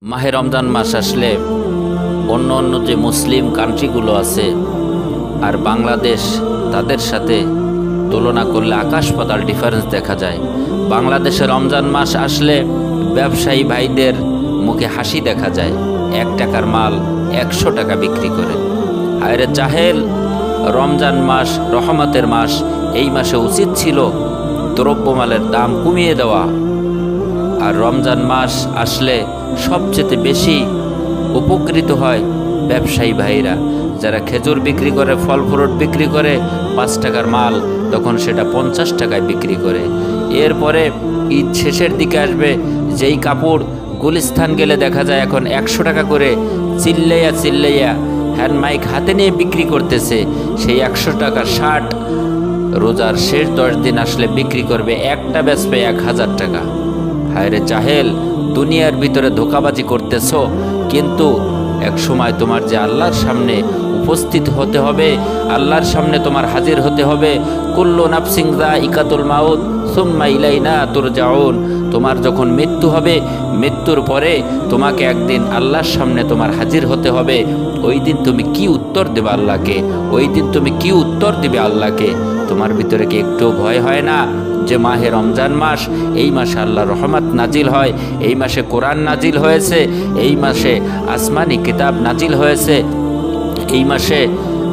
মাহে রমজান মাস আসলে অন্য অন্য যে মুসলিম কান্ট্রিগুলো আছে আর বাংলাদেশ, তাদের সাথে তুলনা করলে আকাশ পাতাল ডিফারেন্স দেখা যায়। বাংলাদেশে রমজান মাস আসলে ব্যবসায়ী ভাইদের মুখে হাসি দেখা যায়। 1 টাকার মাল 100 টাকা বিক্রি করে। আরে জাহেল, রমজান মাস রহমতের মাস, এই মাসে উচিত ছিল দ্রব্যমালের দাম কমিয়ে দেওয়া। আর রমজান মাস আসলে সবচেয়ে বেশি উপকৃত হয় ব্যবসায়ী ভাইরা, যারা খেজুর বিক্রি করে, ফল ফ্রুট বিক্রি করে। 5 টাকার মাল তখন সেটা 50 টাকায় বিক্রি করে। এরপরে ঈদ শেষের দিকে আসবে, যেই কাপড় গুলিস্তান গেলে দেখা যায় এখন 100 টাকা করে চিল্লাইয়া চিল্লাইয়া হ্যান্ড মাইক হাতে নিয়ে বিক্রি করতেছে। সেই 100 টাকার শার্ট রোজার শেষ 10 দিন আসলে বিক্রি করবে, একটা বেচবে 1000 টাকা। হায়রে জাহেল, দুনিয়ার ভিতরে ধোঁকাবাজি করতেছ, কিন্তু এক সময় তোমার যে আল্লাহর সামনে উপস্থিত হতে হবে, আল্লাহর সামনে তোমার হাজির হতে হবে। কুল্লু নাফসিন যায়িকাতুল মাউত সুম্মা ইলাইনা তুরজাউন। তোমার যখন মৃত্যু হবে, মৃত্যুর পরে তোমাকে একদিন আল্লাহর সামনে তোমার হাজির হতে হবে। ওই দিন তুমি কি উত্তর দেবে আল্লাহকে? ওই দিন তুমি কি উত্তর দিবে আল্লাহকে? তোমার ভিতরে কি একটু ভয় হয় না যে মাহে রমজান মাস, এই মাসে আল্লাহর রহমত নাজিল হয়, এই মাসে কোরআন নাজিল হয়েছে, এই মাসে আসমানি কিতাব নাজিল হয়েছে, এই মাসে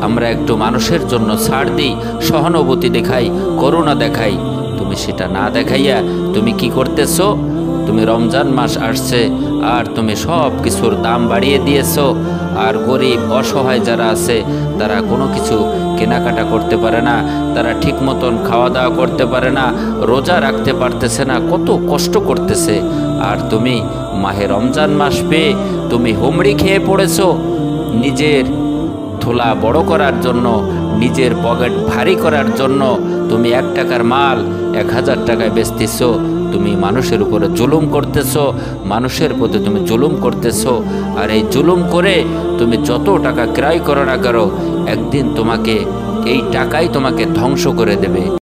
আমরা একটু মানুষের জন্য ছাড় দিই, সহানুভূতি দেখাই, করুণা দেখাই। তুমি সেটা না দেখাইয়া তুমি কি করতেছো? তুমি রমজান মাস আসছে আর তুমি সব কিছুর দাম বাড়িয়ে দিয়েছো। আর গরিব অসহায় যারা আছে তারা কোনো কিছু কেনাকাটা করতে পারে না, তারা ঠিক মতন খাওয়া দাওয়া করতে পারে না, রোজা রাখতে পারতেছে না, কত কষ্ট করতেছে। আর তুমি মাহে রমজান মাস পেয়ে তুমি হুমড়ি খেয়ে পড়েছো। নিজের থোলা বড় করার জন্য, নিজের পকেট ভারী করার জন্য তুমি 1 টাকার মাল 1000 টাকায় বেচতেছো। তুমি মানুষের উপরে জুলুম করতেছো, মানুষের প্রতি তুমি জুলুম করতেছো। আর এই জুলুম করে তুমি যত টাকা ক্রয় করো না করো, একদিন তোমাকে এই টাকাই তোমাকে ধ্বংস করে দেবে।